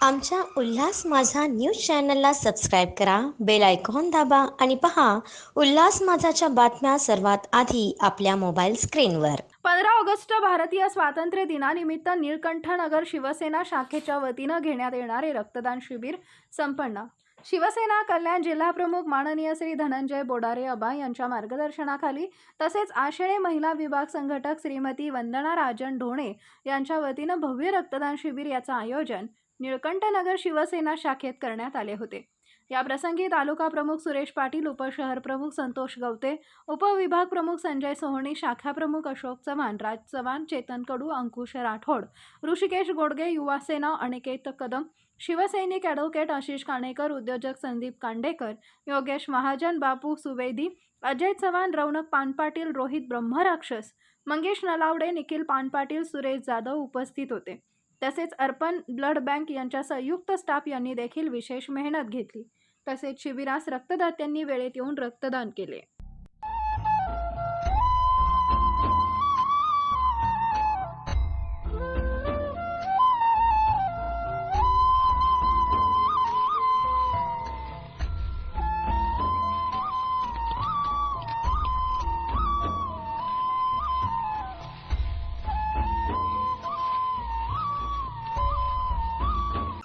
आमच्या उल्हास माझा न्यूज चॅनलला सबस्क्राईब करा, बेल आयकॉन दाबा आणि पहा उल्हास माझाच्या बातम्या सर्वात आधी आपल्या मोबाईल स्क्रीनवर. 15 ऑगस्ट भारतीय स्वातंत्र्य दिनानिमित्त निळकंठनगर शिवसेना शाखेच्या वतीनं घेण्यात येणारे रक्तदान शिबिर संपन्न. शिवसेना कल्याण जिल्हाप्रमुख माननीय श्री धनंजय बोडारे अबा यांच्या मार्गदर्शनाखाली तसेच आशेळे महिला विभाग संघटक श्रीमती वंदना राजन ढोणे यांच्या वतीनं भव्य रक्तदान शिबिर याचं आयोजन निळकंठनगर शिवसेना शाखेत करण्यात आले होते. या प्रसंगी तालुका प्रमुख सुरेश पाटील, उपशहर प्रमुख संतोष गवते, उपविभाग प्रमुख संजय सोहणी, शाखा प्रमुख अशोक चव्हाण, राज चव्हाण, चेतन कडू, अंकुश राठोड, ऋषिकेश गोडगे, युवा सेना अनिकेत कदम, शिवसैनिक ॲडव्होकेट आशिष काणेकर, उद्योजक संदीप कांडेकर, योगेश महाजन, बापू सुवेदी, अजय चव्हाण, रौनक पानपाटील, रोहित ब्रह्मराक्षस, मंगेश नलावडे, निखिल पानपाटील, सुरेश जाधव उपस्थित होते. तसेच अर्पण ब्लड बँक यांच्या संयुक्त स्टाफ यांनी देखील विशेष मेहनत घेतली. तसेच शिबिरास रक्तदात्यांनी वेळेत येऊन रक्तदान केले.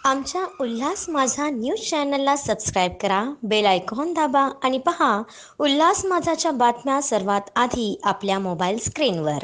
आमच्या उल्हास माझा न्यूज चॅनलला सबस्क्राईब करा, बेल आयकॉन दाबा आणि पहा उल्हास माझाच्या बातम्या सर्वात आधी आपल्या मोबाईल स्क्रीनवर.